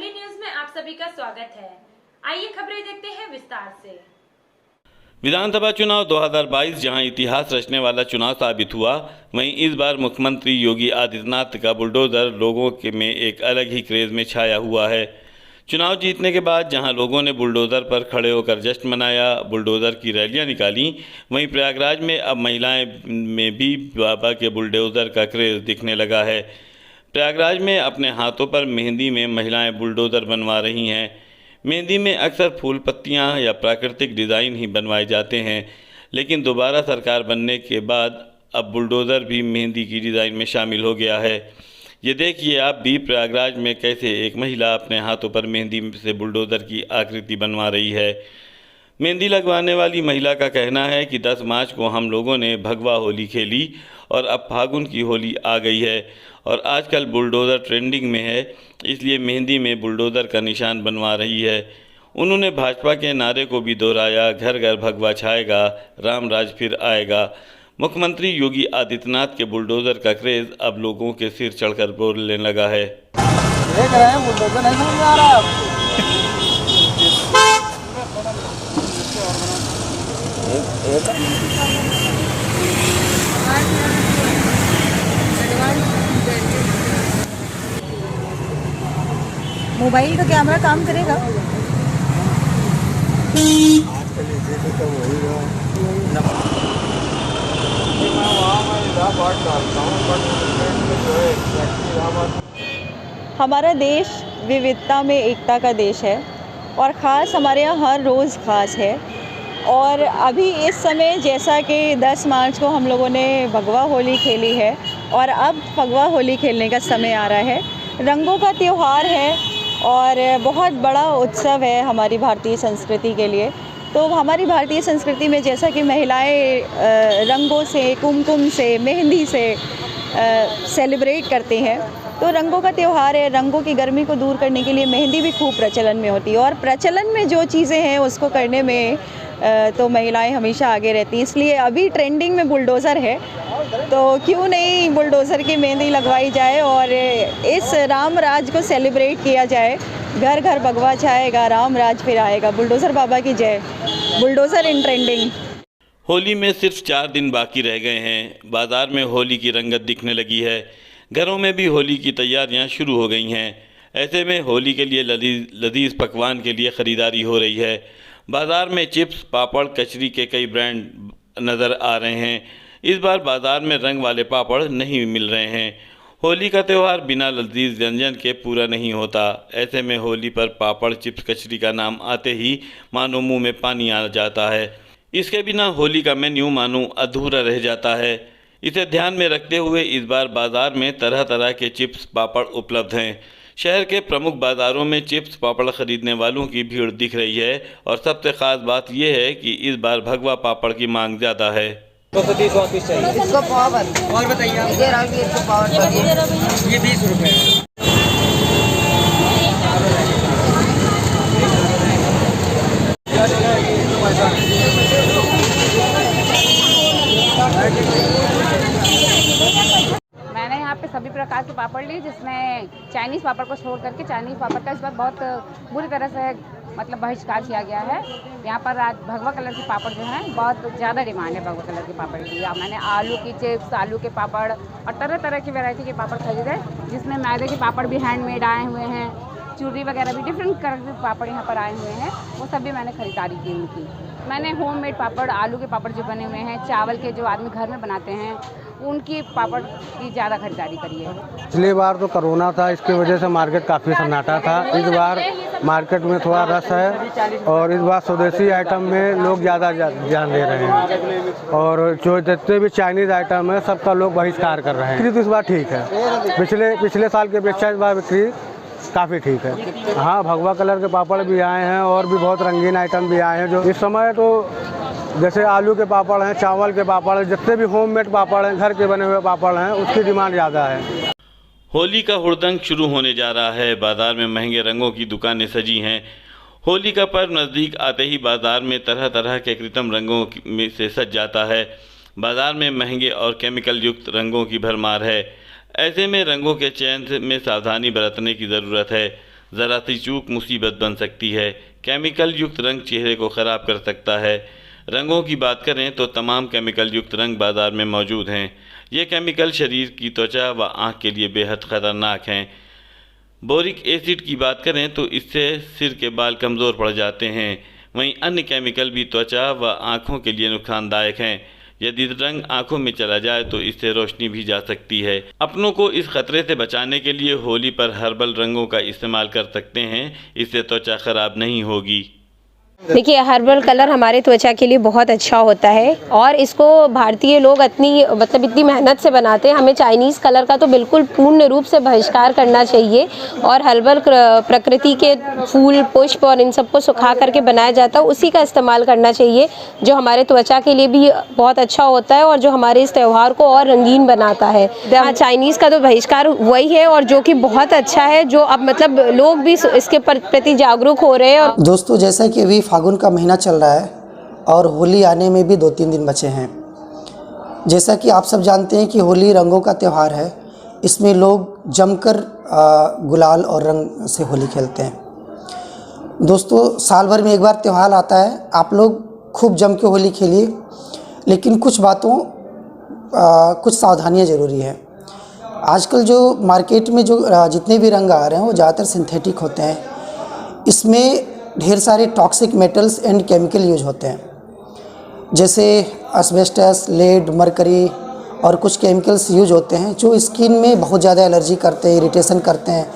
Early news में आप सभी का स्वागत है। आइए खबरें देखते हैं विस्तार से। विधानसभा चुनाव 2022 जहां इतिहास रचने वाला चुनाव साबित हुआ, वहीं इस बार मुख्यमंत्री योगी आदित्यनाथ का बुलडोजर लोगों के में एक अलग ही क्रेज में छाया हुआ है। चुनाव जीतने के बाद जहां लोगों ने बुलडोजर पर खड़े होकर जश्न मनाया, बुलडोजर की रैलियां निकाली, वहीं प्रयागराज में अब महिलाएं में भी बाबा के बुलडोजर का क्रेज दिखने लगा है। प्रयागराज में अपने हाथों पर मेहंदी में महिलाएं बुलडोजर बनवा रही हैं। मेहंदी में अक्सर फूल पत्तियां या प्राकृतिक डिज़ाइन ही बनवाए जाते हैं, लेकिन दोबारा सरकार बनने के बाद अब बुलडोज़र भी मेहंदी की डिज़ाइन में शामिल हो गया है। ये देखिए आप भी प्रयागराज में कैसे एक महिला अपने हाथों पर मेहंदी से बुलडोज़र की आकृति बनवा रही है। मेहंदी लगवाने वाली महिला का कहना है कि 10 मार्च को हम लोगों ने भगवा होली खेली और अब फागुन की होली आ गई है और आजकल बुलडोज़र ट्रेंडिंग में है, इसलिए मेहंदी में बुलडोज़र का निशान बनवा रही है। उन्होंने भाजपा के नारे को भी दोहराया, घर घर भगवा छाएगा, राम राज फिर आएगा। मुख्यमंत्री योगी आदित्यनाथ के बुलडोज़र का क्रेज़ अब लोगों के सिर चढ़कर बोलने लगा है। देख रहे हैं बुलडोज़र नहीं समझ आ रहा है मोबाइल का कैमरा काम करेगा? हमारा देश विविधता में एकता का देश है और ख़ास हमारे यहाँ हर रोज़ ख़ास है। और अभी इस समय जैसा कि 10 मार्च को हम लोगों ने भगवा होली खेली है और अब फगवा होली खेलने का समय आ रहा है। रंगों का त्यौहार है और बहुत बड़ा उत्सव है हमारी भारतीय संस्कृति के लिए। तो हमारी भारतीय संस्कृति में जैसा कि महिलाएं रंगों से, कुमकुम से, मेहंदी से सेलिब्रेट करते हैं, तो रंगों का त्यौहार है। रंगों की गर्मी को दूर करने के लिए मेहंदी भी खूब प्रचलन में होती है और प्रचलन में जो चीज़ें हैं उसको करने में तो महिलाएं हमेशा आगे रहती हैं। इसलिए अभी ट्रेंडिंग में बुलडोज़र है, तो क्यों नहीं बुलडोज़र की मेहंदी लगवाई जाए और इस राम राज को सेलिब्रेट किया जाए। घर घर भगवा छाएगा, राम राज फिर आएगा। बुलडोज़र बाबा की जय। बुलडोज़र इन ट्रेंडिंग। होली में सिर्फ 4 दिन बाकी रह गए हैं। बाज़ार में होली की रंगत दिखने लगी है। घरों में भी होली की तैयारियां शुरू हो गई हैं। ऐसे में होली के लिए लजीज पकवान के लिए ख़रीदारी हो रही है। बाज़ार में चिप्स, पापड़, कचरी के कई ब्रांड नज़र आ रहे हैं। इस बार बाज़ार में रंग वाले पापड़ नहीं मिल रहे हैं। होली का त्यौहार बिना लजीज व्यंजन के पूरा नहीं होता। ऐसे में होली पर पापड़, चिप्स, कचरी का नाम आते ही मानो मुंह में पानी आ जाता है। इसके बिना होली का मेन्यू मानो अधूरा रह जाता है। इसे ध्यान में रखते हुए इस बार बाज़ार में तरह तरह के चिप्स, पापड़ उपलब्ध हैं। शहर के प्रमुख बाज़ारों में चिप्स, पापड़ खरीदने वालों की भीड़ दिख रही है और सबसे ख़ास बात यह है कि इस बार भगवा पापड़ की मांग ज़्यादा है। 230 चाहिए। इसको पावर और बताइए इसको पावर ये 20 रुपये। मैंने यहाँ पे सभी प्रकार के पापड़ लिए, जिसमें चाइनीज़ पापड़ को छोड़ करके चाइनीज़ पापड़ का इस बार बहुत बुरी तरह से मतलब बहिष्कार किया गया है। यहाँ पर आज भगवा कलर के पापड़ जो हैं बहुत ज़्यादा डिमांड है भगवा कलर के पापड़ की। मैंने आलू की चिप्स, आलू के पापड़ और तरह तरह की वैरायटी के पापड़ खरीदे, जिसमें मैदे के पापड़ भी हैंडमेड आए हुए हैं, चूरी वगैरह भी डिफरेंट कलर के पापड़ यहाँ पर आए हुए हैं। वो सभी मैंने खरीदारी की उनकी। मैंने होममेड पापड़, आलू के पापड़ जो बने हुए हैं, चावल के जो आदमी घर में बनाते हैं, उनकी पापड़ की ज़्यादा खरीदारी करी है। पिछली बार तो कोरोना था, इसकी वजह से मार्केट काफ़ी सन्नाटा था। इस बार मार्केट में थोड़ा रश है और इस बार स्वदेशी आइटम में लोग ज़्यादा ध्यान दे रहे हैं और जो जितने भी चाइनीज़ आइटम है सबका लोग बहिष्कार कर रहे हैं। बिक्री तो इस बार ठीक है, पिछले साल की अपेक्षा इस बार बिक्री काफ़ी ठीक है। हाँ, भगवा कलर के पापड़ भी आए हैं और भी बहुत रंगीन आइटम भी आए हैं। जो इस समय तो जैसे आलू के पापड़ हैं, चावल के पापड़ हैं, जितने भी होममेड पापड़ हैं, घर के बने हुए पापड़ हैं, उसकी डिमांड ज़्यादा है। होली का हुड़दंग शुरू होने जा रहा है। बाज़ार में महंगे रंगों की दुकानें सजी हैं। होली का पर्व नज़दीक आते ही बाज़ार में तरह तरह के कृत्रिम रंगों में से सज जाता है। बाज़ार में महंगे और केमिकल युक्त रंगों की भरमार है। ऐसे में रंगों के चयन में सावधानी बरतने की ज़रूरत है। ज़रा सी चूक मुसीबत बन सकती है। केमिकल युक्त रंग चेहरे को ख़राब कर सकता है। रंगों की बात करें तो तमाम केमिकल युक्त रंग बाज़ार में मौजूद हैं। ये केमिकल शरीर की त्वचा व आँख के लिए बेहद ख़तरनाक हैं। बोरिक एसिड की बात करें तो इससे सिर के बाल कमज़ोर पड़ जाते हैं। वहीं अन्य केमिकल भी त्वचा व आँखों के लिए नुकसानदायक हैं। यदि रंग आँखों में चला जाए तो इससे रोशनी भी जा सकती है। अपनों को इस खतरे से बचाने के लिए होली पर हर्बल रंगों का इस्तेमाल कर सकते हैं। इससे त्वचा खराब नहीं होगी। देखिए, हर्बल कलर हमारे त्वचा के लिए बहुत अच्छा होता है और इसको भारतीय लोग इतनी मेहनत से बनाते हैं। हमें चाइनीज़ कलर का तो बिल्कुल पूर्ण रूप से बहिष्कार करना चाहिए और हर्बल प्रकृति के फूल, पुष्प और इन सबको सुखा करके बनाया जाता है, उसी का इस्तेमाल करना चाहिए, जो हमारे त्वचा के लिए भी बहुत अच्छा होता है और जो हमारे इस त्यौहार को और रंगीन बनाता है। चाइनीज़ का तो बहिष्कार वही है और जो कि बहुत अच्छा है, जो अब लोग भी इसके प्रति जागरूक हो रहे हैं। और दोस्तों, जैसा कि अभी फागुन का महीना चल रहा है और होली आने में भी 2-3 दिन बचे हैं। जैसा कि आप सब जानते हैं कि होली रंगों का त्यौहार है। इसमें लोग जमकर गुलाल और रंग से होली खेलते हैं। दोस्तों, साल भर में एक बार त्यौहार आता है। आप लोग खूब जम के होली खेलिए, लेकिन कुछ सावधानियां ज़रूरी है। आजकल जो मार्केट में जो जितने भी रंग आ रहे हैं वो ज़्यादातर सिंथेटिक होते हैं। इसमें ढेर सारे toxic metals and chemical use होते हैं, जैसे एस्बेस्टस, लेड, मरकरी और कुछ केमिकल्स यूज होते हैं जो स्किन में बहुत ज़्यादा एलर्जी करते हैं, इरिटेशन करते हैं।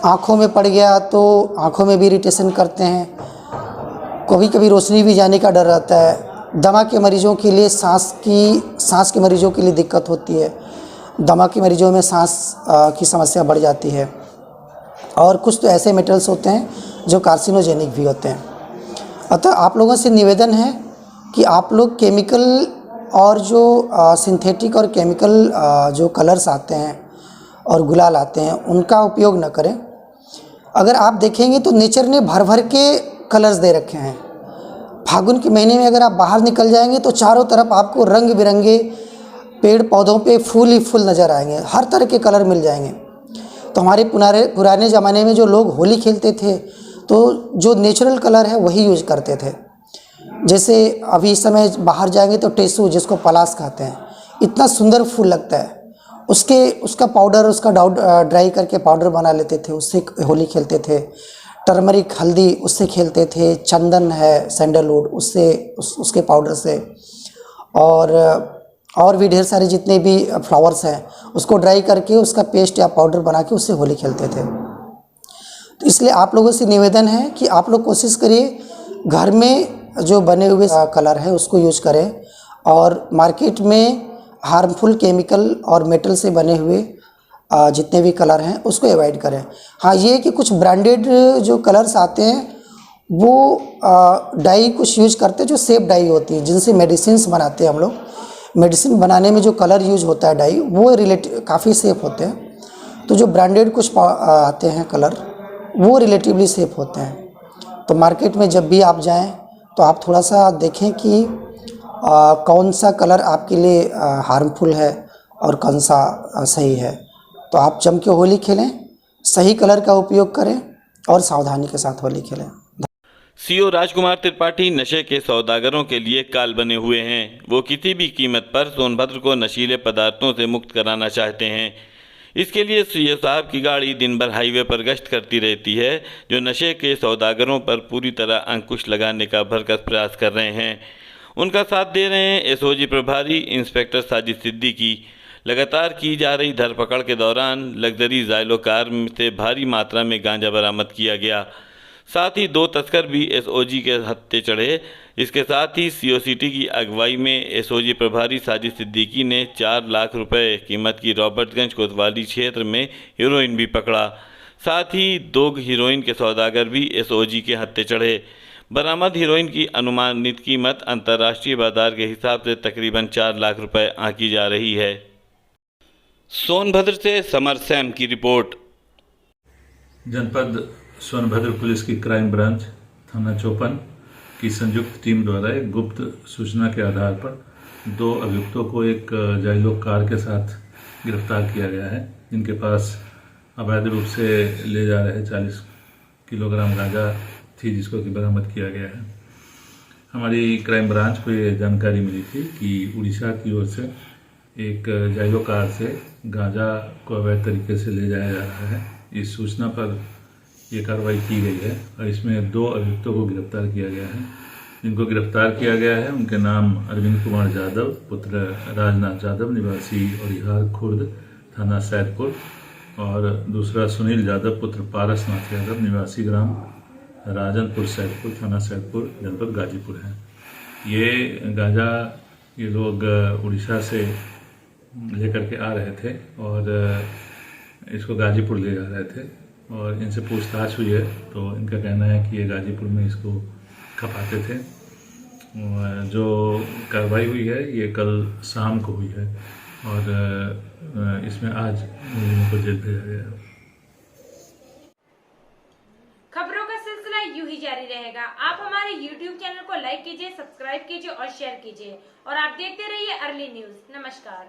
आँखों में पड़ गया तो आँखों में भी इरिटेशन करते हैं। कभी कभी रोशनी भी जाने का डर रहता है। दमा के मरीजों के लिए सांस के मरीजों के लिए दिक्कत होती है। दमा के मरीजों में सांस की समस्या बढ़ जाती है। और कुछ तो ऐसे मेटल्स होते हैं जो कार्सिनोजेनिक भी होते हैं। अतः आप लोगों से निवेदन है कि आप लोग केमिकल और जो सिंथेटिक और केमिकल जो कलर्स आते हैं और गुलाल आते हैं उनका उपयोग न करें। अगर आप देखेंगे तो नेचर ने भर भर के कलर्स दे रखे हैं। फागुन के महीने में अगर आप बाहर निकल जाएंगे तो चारों तरफ आपको रंग बिरंगे पेड़ पौधों पे फूल ही फूल नज़र आएंगे। हर तरह के कलर मिल जाएंगे। तो हमारे पुराने ज़माने में जो लोग होली खेलते थे तो जो नेचुरल कलर है वही यूज करते थे। जैसे अभी इस समय बाहर जाएंगे तो टेसू, जिसको पलास कहते हैं, इतना सुंदर फूल लगता है। उसका पाउडर, उसका ड्राई करके पाउडर बना लेते थे, उससे होली खेलते थे। टर्मरिक, हल्दी, उससे खेलते थे। चंदन है, सैंडलवुड, उसके पाउडर से, और भी ढेर सारे जितने भी फ्लावर्स हैं उसको ड्राई करके उसका पेस्ट या पाउडर बना के उससे होली खेलते थे। तो इसलिए आप लोगों से निवेदन है कि आप लोग कोशिश करिए घर में जो बने हुए कलर है उसको यूज करें और मार्केट में हार्मफुल केमिकल और मेटल से बने हुए जितने भी कलर हैं उसको अवॉइड करें। हाँ, ये कि कुछ ब्रांडेड जो कलर्स आते हैं वो डाई कुछ यूज करते हैं जो सेफ डाई होती है, जिनसे मेडिसिन्स बनाते हैं हम लोग। मेडिसिन बनाने में जो कलर यूज होता है डाई, वो काफ़ी सेफ होते हैं। तो जो ब्रांडेड कुछ आते हैं कलर वो रिलेटिवली सेफ होते हैं। तो मार्केट में जब भी आप जाएं तो आप थोड़ा सा देखें कि कौन सा कलर आपके लिए हार्मफुल है और कौन सा सही है। तो आप जम के होली खेलें, सही कलर का उपयोग करें और सावधानी के साथ होली खेलें। सीओ राजकुमार त्रिपाठी नशे के सौदागरों के लिए काल बने हुए हैं। वो किसी भी कीमत पर सोनभद्र को नशीले पदार्थों से मुक्त कराना चाहते हैं। इसके लिए सीओ साहब की गाड़ी दिन भर हाईवे पर गश्त करती रहती है, जो नशे के सौदागरों पर पूरी तरह अंकुश लगाने का भरकस प्रयास कर रहे हैं। उनका साथ दे रहे हैं एसओजी प्रभारी इंस्पेक्टर साजिद सिद्दीकी। लगातार की जा रही धरपकड़ के दौरान लग्जरी ज़ाइलो कार से भारी मात्रा में गांजा बरामद किया गया। साथ ही 2 तस्कर भी एसओजी के हत्थे चढ़े। इसके साथ ही सीओसीटी की अगुवाई में एसओजी प्रभारी साजिद सिद्दीकी ने 4 लाख रुपए कीमत की रॉबर्टगंज कोतवाली क्षेत्र में हीरोइन भी पकड़ा। साथ ही 2 हीरोइन के सौदागर भी एसओजी के हत्थे चढ़े। बरामद हीरोइन की अनुमानित कीमत अंतर्राष्ट्रीय बाजार के हिसाब से तकरीबन 4 लाख रुपए आंकी जा रही है। सोनभद्र से समर सैम की रिपोर्ट। जनपद सोनभद्र पुलिस की क्राइम ब्रांच थाना चौपन की संयुक्त टीम द्वारा एक गुप्त सूचना के आधार पर 2 अभियुक्तों को एक जाइलो कार के साथ गिरफ्तार किया गया है, जिनके पास अवैध रूप से ले जा रहे 40 किलोग्राम गांजा थी जिसको कि बरामद किया गया है। हमारी क्राइम ब्रांच को ये जानकारी मिली थी कि उड़ीसा की ओर से एक जाइलो कार से गांजा को अवैध तरीके से ले जाया जा रहा है। इस सूचना पर ये कार्रवाई की गई है और इसमें 2 अभियुक्तों को गिरफ्तार किया गया है। जिनको गिरफ्तार किया गया है उनके नाम अरविंद कुमार यादव पुत्र राजनाथ यादव निवासी औरिहार खुर्द थाना सैदपुर और दूसरा सुनील यादव पुत्र पारसनाथ यादव निवासी ग्राम राजनपुर सैदपुर थाना सैदपुर जनपद गाजीपुर है। ये गांजा ये लोग उड़ीसा से लेकर के आ रहे थे और इसको गाजीपुर ले जा रहे थे और इनसे पूछताछ हुई है तो इनका कहना है कि ये गाजीपुर में इसको खपाते थे। जो कार्रवाई हुई है ये कल शाम को हुई है और इसमें आज मुलजिमों को जेल भेजा गया। खबरों का सिलसिला यूं ही जारी रहेगा। आप हमारे YouTube चैनल को लाइक कीजिए, सब्सक्राइब कीजिए और शेयर कीजिए और आप देखते रहिए अर्ली न्यूज। नमस्कार।